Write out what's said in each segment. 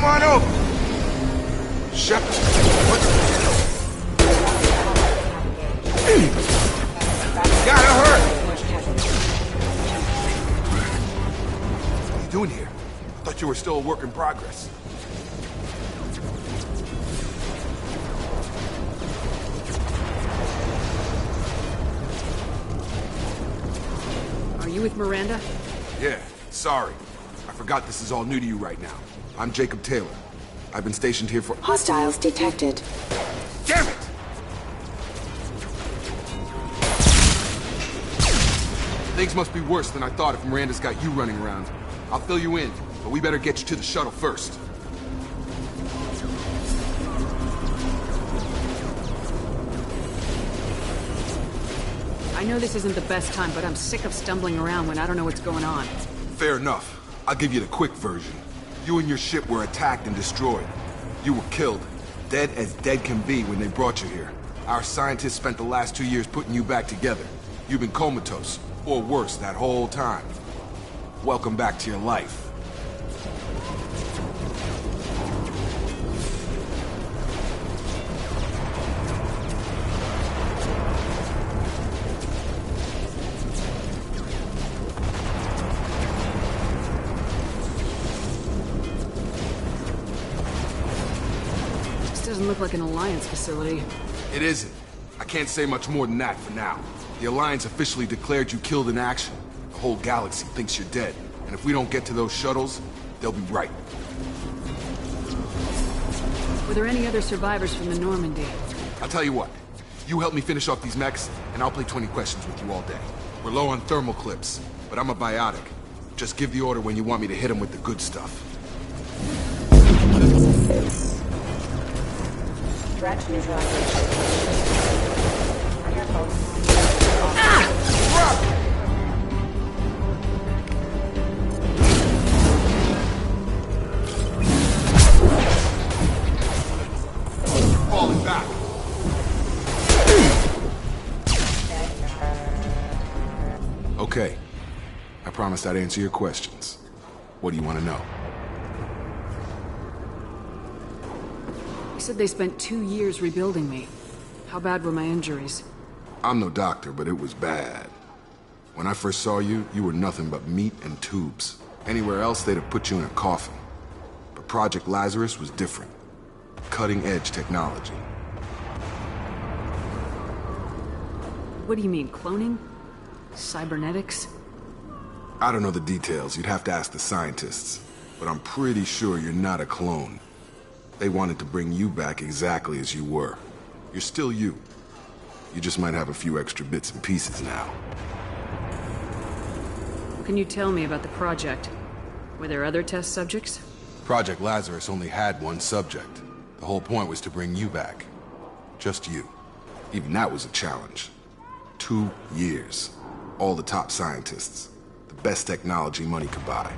on over. Shut. What? Gotta hurt. What are you doing here? I thought you were still a work in progress. Are you with Miranda? Yeah, sorry. I forgot this is all new to you right now. I'm Jacob Taylor. I've been stationed here for— Hostiles detected. Damn it! Things must be worse than I thought if Miranda's got you running around. I'll fill you in, but we better get you to the shuttle first. I know this isn't the best time, but I'm sick of stumbling around when I don't know what's going on. Fair enough. I'll give you the quick version. You and your ship were attacked and destroyed. You were killed. Dead as dead can be when they brought you here. Our scientists spent the last 2 years putting you back together. You've been comatose, or worse, that whole time. Welcome back to your life. Doesn't look like an Alliance facility. It isn't. I can't say much more than that for now. The Alliance officially declared you killed in action. The whole galaxy thinks you're dead. And if we don't get to those shuttles, they'll be right. Were there any other survivors from the Normandy? I'll tell you what. You help me finish off these mechs, and I'll play 20 questions with you all day. We're low on thermal clips, but I'm a biotic. Just give the order when you want me to hit them with the good stuff. Threat neutralization. Careful. Falling back. Okay. I promised I'd answer your questions. What do you want to know? You said they spent 2 years rebuilding me. How bad were my injuries? I'm no doctor, but it was bad. When I first saw you, you were nothing but meat and tubes. Anywhere else, they'd have put you in a coffin. But Project Lazarus was different. Cutting-edge technology. What do you mean, cloning? Cybernetics? I don't know the details. You'd have to ask the scientists. But I'm pretty sure you're not a clone. They wanted to bring you back exactly as you were. You're still you. You just might have a few extra bits and pieces now. What can you tell me about the project? Were there other test subjects? Project Lazarus only had one subject. The whole point was to bring you back. Just you. Even that was a challenge. 2 years. All the top scientists. The best technology money could buy.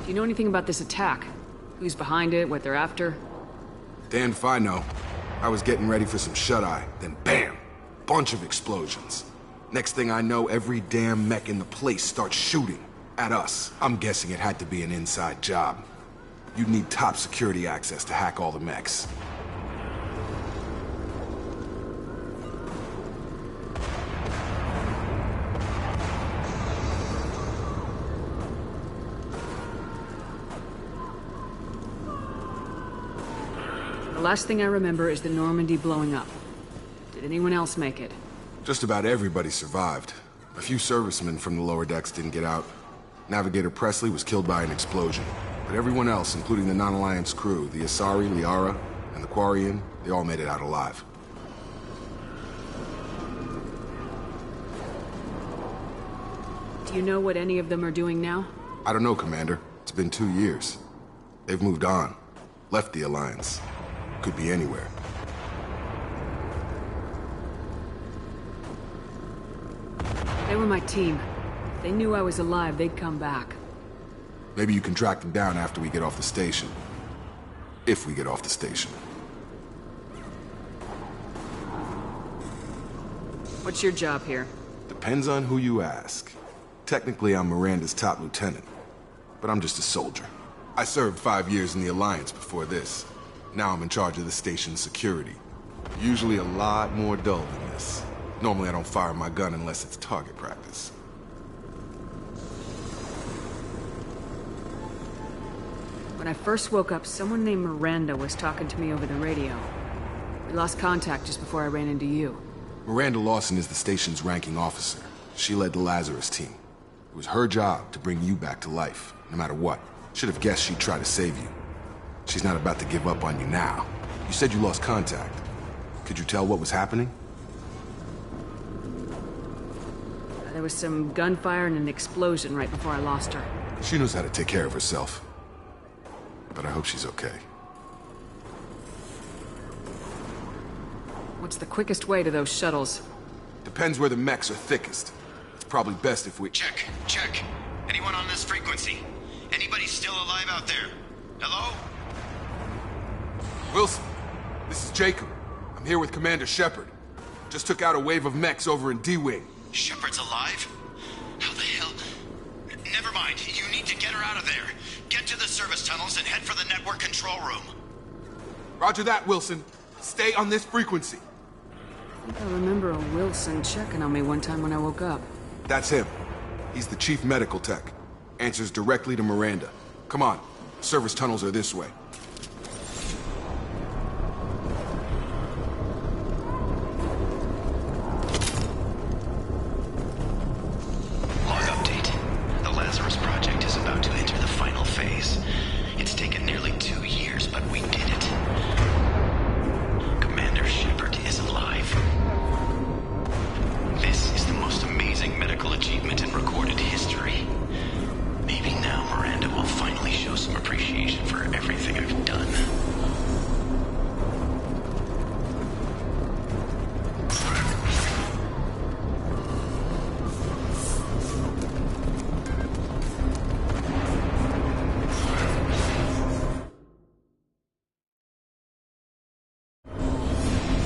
Do you know anything about this attack? Who's behind it, what they're after? Damned if I know. I was getting ready for some shut-eye, then bam! Bunch of explosions. Next thing I know, every damn mech in the place starts shooting at us. I'm guessing it had to be an inside job. You'd need top security access to hack all the mechs. The last thing I remember is the Normandy blowing up. Did anyone else make it? Just about everybody survived. A few servicemen from the lower decks didn't get out. Navigator Presley was killed by an explosion. But everyone else, including the non-Alliance crew, the Asari, Liara, and the Quarian, they all made it out alive. Do you know what any of them are doing now? I don't know, Commander. It's been 2 years. They've moved on. Left the Alliance. Could be anywhere. They were my team. If they knew I was alive, they'd come back. Maybe you can track them down after we get off the station. If we get off the station. What's your job here? Depends on who you ask. Technically, I'm Miranda's top lieutenant. But I'm just a soldier. I served 5 years in the Alliance before this. Now I'm in charge of the station's security. Usually a lot more dull than this. Normally I don't fire my gun unless it's target practice. When I first woke up, someone named Miranda was talking to me over the radio. We lost contact just before I ran into you. Miranda Lawson is the station's ranking officer. She led the Lazarus team. It was her job to bring you back to life, no matter what. Should have guessed she'd try to save you. She's not about to give up on you now. You said you lost contact. Could you tell what was happening? There was some gunfire and an explosion right before I lost her. She knows how to take care of herself. But I hope she's okay. What's the quickest way to those shuttles? Depends where the mechs are thickest. It's probably best if we... Check. Anyone on this frequency? Anybody still alive out there? Hello? Wilson, this is Jacob. I'm here with Commander Shepard. Just took out a wave of mechs over in D-Wing. Shepard's alive? How the hell? Never mind. You need to get her out of there. Get to the service tunnels and head for the network control room. Roger that, Wilson. Stay on this frequency. I think I remember a Wilson checking on me one time when I woke up. That's him. He's the chief medical tech. Answers directly to Miranda. Come on. Service tunnels are this way. Log update. The Lazarus Project is about to enter the final phase. It's taken nearly 2 years, but we did it. Commander Shepard is alive. This is the most amazing medical achievement in recorded history. Maybe now Miranda will finally show some appreciation for everything I've done.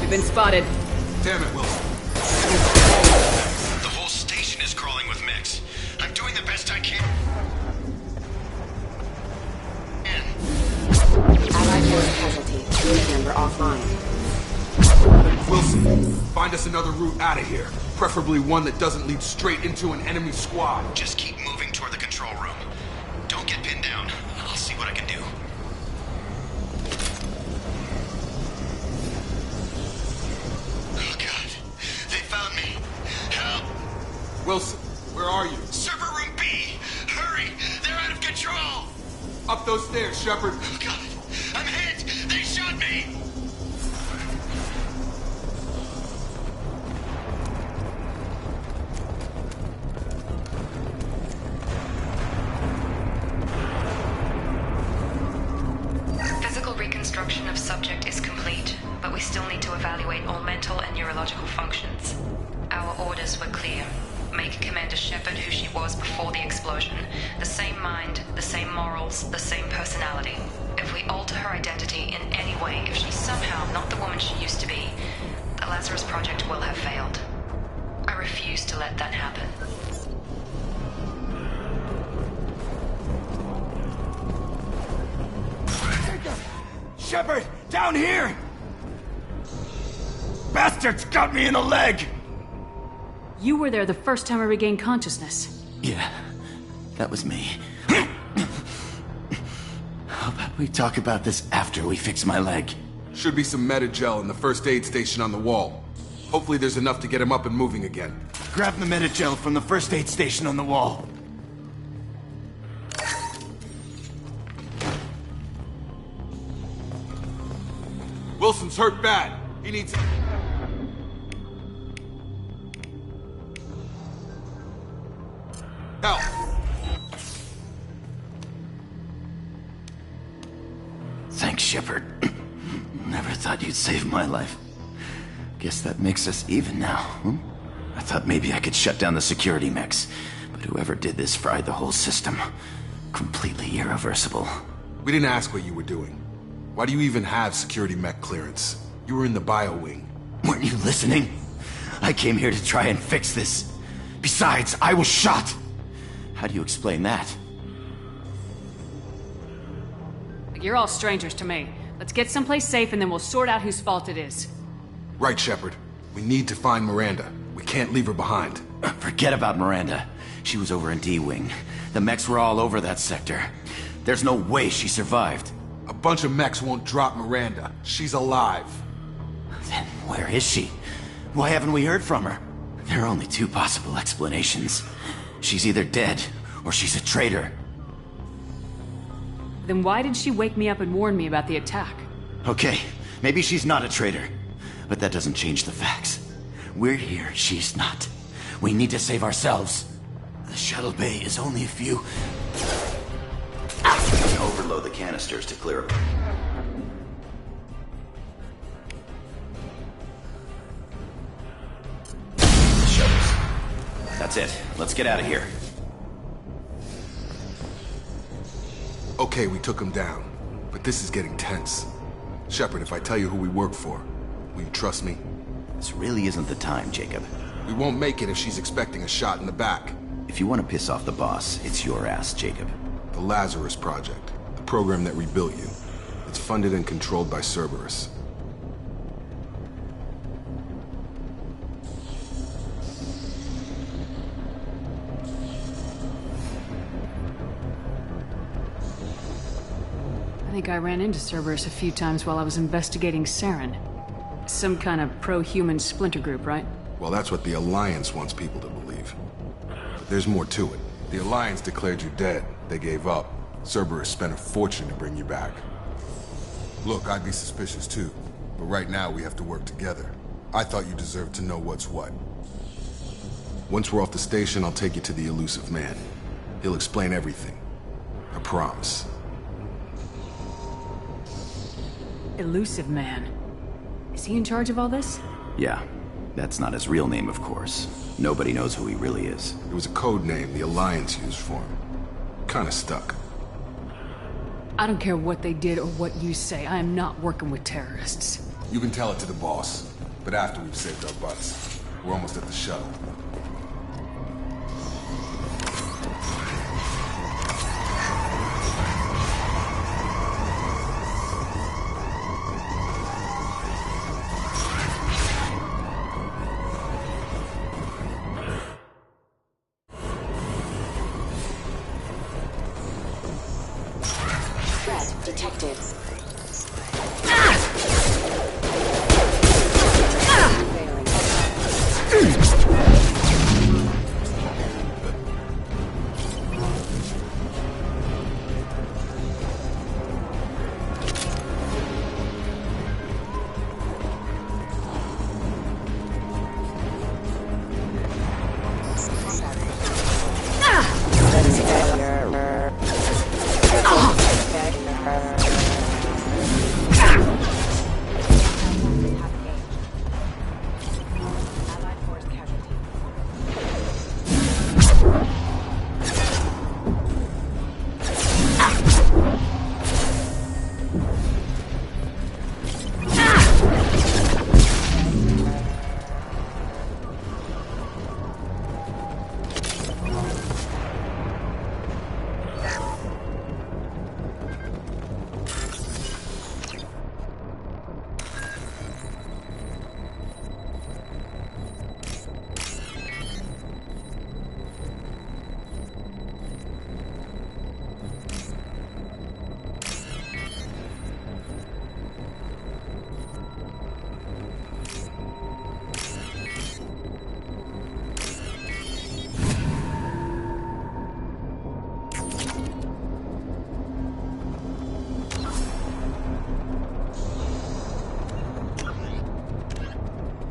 We've been spotted. Damn it, Wilson. The whole station is crawling with mechs. I'm doing the best I can. Allied force casualty. Unit number offline. Wilson, find us another route out of here. Preferably one that doesn't lead straight into an enemy squad. Just keep moving toward the control room. Don't get pinned down. I'll see what I can do. Oh God, they found me. Help! Wilson, where are you? Server room B! Hurry! They're out of control! Up those stairs, Shepard. Oh God, I'm hit! They shot me! Physical reconstruction of subject is complete, but we still need to evaluate all mental and neurological functions. Our orders were clear. Make Commander Shepard who she was before the explosion. The same mind, the same morals, the same personality. If we alter her identity in any way, if she's somehow not the woman she used to be, the Lazarus Project will have failed. I refuse to let that happen. Shepard, down here! Bastards got me in the leg! You were there the first time I regained consciousness. Yeah, that was me. How about we talk about this after we fix my leg? Should be some meta-gel in the first aid station on the wall. Hopefully there's enough to get him up and moving again. Grab the medi-gel from the first aid station on the wall. Wilson's hurt bad. He needs... help. Thanks, Shepard. Never thought you'd save my life. Guess that makes us even now, hmm? I thought maybe I could shut down the security mechs, but whoever did this fried the whole system. Completely irreversible. We didn't ask what you were doing. Why do you even have security mech clearance? You were in the bio wing. Weren't you listening? I came here to try and fix this. Besides, I was shot. How do you explain that? You're all strangers to me. Let's get someplace safe and then we'll sort out whose fault it is. Right, Shepard. We need to find Miranda. We can't leave her behind. Forget about Miranda. She was over in D-Wing. The mechs were all over that sector. There's no way she survived. A bunch of mechs won't drop Miranda. She's alive. Then where is she? Why haven't we heard from her? There are only two possible explanations. She's either dead, or she's a traitor. Then why did she wake me up and warn me about the attack? Okay, maybe she's not a traitor. But that doesn't change the facts. We're here, she's not. We need to save ourselves. The shuttle bay is only a few... Overload the canisters to clear them. Shuttles. That's it. Let's get out of here. Okay, we took him down. But this is getting tense. Shepard, if I tell you who we work for, will you trust me? This really isn't the time, Jacob. We won't make it if she's expecting a shot in the back. If you want to piss off the boss, it's your ass, Jacob. The Lazarus Project. The program that rebuilt you. It's funded and controlled by Cerberus. I think I ran into Cerberus a few times while I was investigating Saren. Some kind of pro-human splinter group, right? Well, that's what the Alliance wants people to believe. But there's more to it. The Alliance declared you dead. They gave up. Cerberus spent a fortune to bring you back. Look, I'd be suspicious too. But right now, we have to work together. I thought you deserved to know what's what. Once we're off the station, I'll take you to the elusive man. He'll explain everything. I promise. Elusive Man. Is he in charge of all this? Yeah. That's not his real name, of course. Nobody knows who he really is. It was a code name the Alliance used for him. Kinda stuck. I don't care what they did or what you say. I am not working with terrorists. You can tell it to the boss. But after we've saved our butts. We're almost at the shuttle. Detected.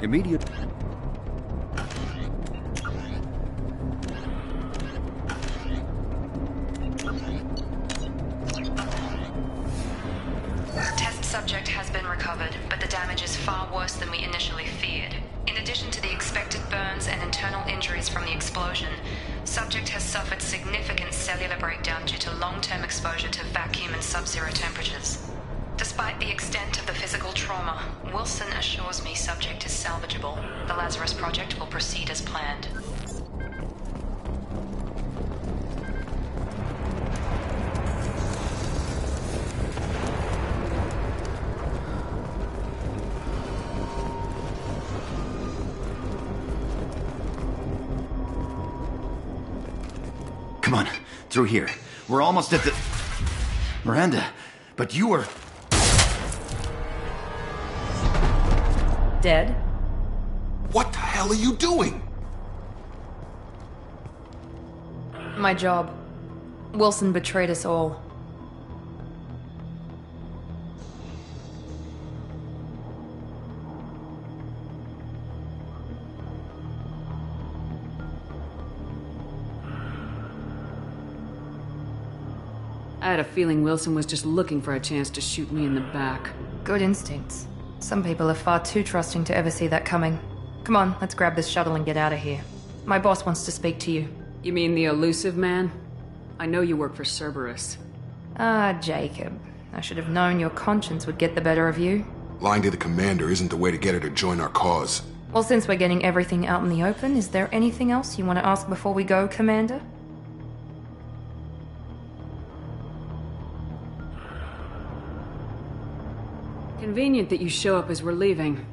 Immediate. Test subject has been recovered, but the damage is far worse than we initially feared. In addition to the expected burns and internal injuries from the explosion, subject has suffered significant cellular breakdown due to long-term exposure to vacuum and sub-zero temperatures. Despite the extent of the physical trauma, Wilson assures me subject is salvageable. The Lazarus Project will proceed as planned. Come on, through here. We're almost at the... Miranda, but you were... Dead? What the hell are you doing? My job. Wilson betrayed us all. I had a feeling Wilson was just looking for a chance to shoot me in the back. Good instincts. Some people are far too trusting to ever see that coming. Come on, let's grab this shuttle and get out of here. My boss wants to speak to you. You mean the elusive man? I know you work for Cerberus. Ah, Jacob. I should have known your conscience would get the better of you. Lying to the commander isn't the way to get her to join our cause. Well, since we're getting everything out in the open, is there anything else you want to ask before we go, Commander? Convenient that you show up as we're leaving.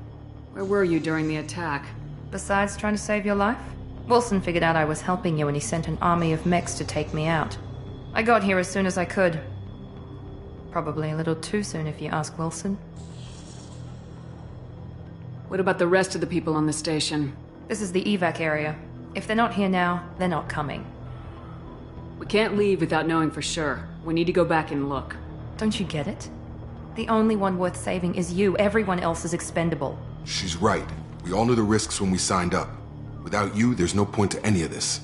Where were you during the attack? Besides trying to save your life? Wilson figured out I was helping you and he sent an army of mechs to take me out. I got here as soon as I could. Probably a little too soon if you ask Wilson. What about the rest of the people on the station? This is the evac area. If they're not here now, they're not coming. We can't leave without knowing for sure. We need to go back and look. Don't you get it? The only one worth saving is you. Everyone else is expendable. She's right. We all knew the risks when we signed up. Without you, there's no point to any of this.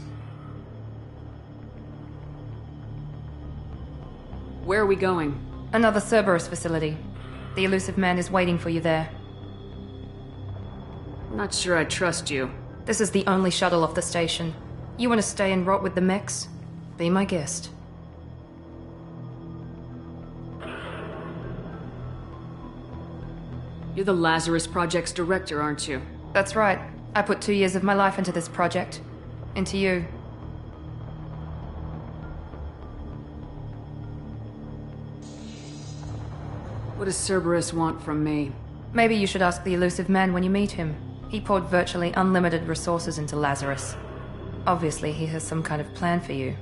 Where are we going? Another Cerberus facility. The elusive man is waiting for you there. I'm not sure I trust you. This is the only shuttle off the station. You want to stay and rot with the mechs? Be my guest. You're the Lazarus Project's director, aren't you? That's right. I put 2 years of my life into this project. Into you. What does Cerberus want from me? Maybe you should ask the elusive man when you meet him. He poured virtually unlimited resources into Lazarus. Obviously, he has some kind of plan for you.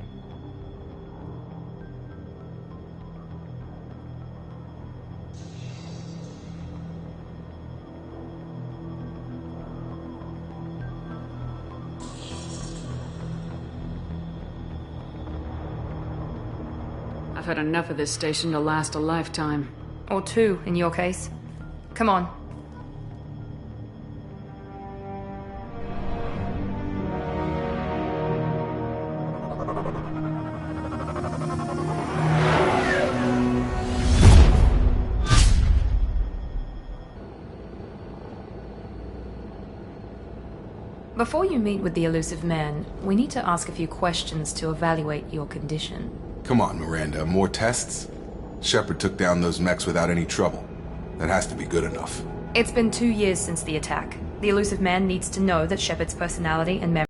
I've had enough of this station to last a lifetime. Or 2, in your case. Come on. Before you meet with the elusive man, we need to ask a few questions to evaluate your condition. Come on, Miranda, more tests? Shepard took down those mechs without any trouble. That has to be good enough. It's been 2 years since the attack. The elusive man needs to know that Shepard's personality and memory.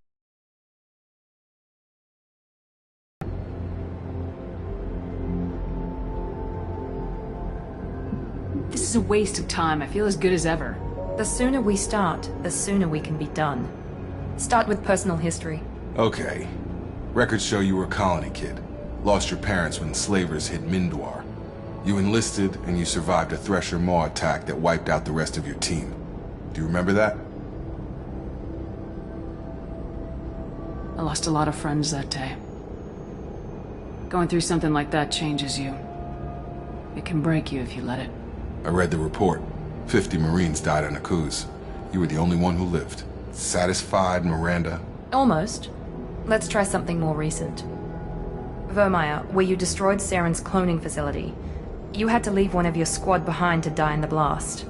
This is a waste of time. I feel as good as ever. The sooner we start, the sooner we can be done. Start with personal history. Okay. Records show you were a colony kid. Lost your parents when slavers hit Mindwar. You enlisted, and you survived a Thresher Maw attack that wiped out the rest of your team. Do you remember that? I lost a lot of friends that day. Going through something like that changes you. It can break you if you let it. I read the report. 50 Marines died on Akuz. You were the only one who lived. Satisfied, Miranda? Almost. Let's try something more recent. Vermeer, where you destroyed Saren's cloning facility. You had to leave one of your squad behind to die in the blast.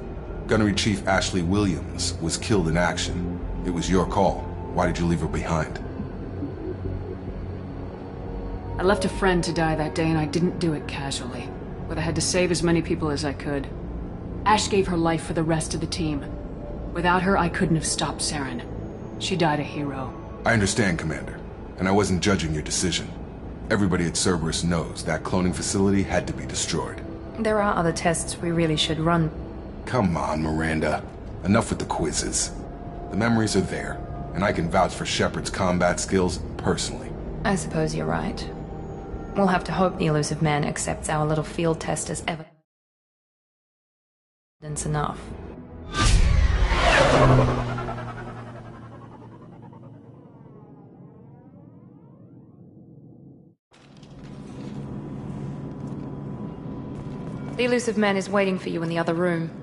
Gunnery Chief Ashley Williams was killed in action. It was your call. Why did you leave her behind? I left a friend to die that day and I didn't do it casually. But I had to save as many people as I could. Ash gave her life for the rest of the team. Without her, I couldn't have stopped Saren. She died a hero. I understand, Commander. And I wasn't judging your decision. Everybody at Cerberus knows that cloning facility had to be destroyed. There are other tests we really should run. Come on, Miranda. Enough with the quizzes. The memories are there, and I can vouch for Shepard's combat skills personally. I suppose you're right. We'll have to hope the elusive man accepts our little field test as evidence enough. The elusive man is waiting for you in the other room.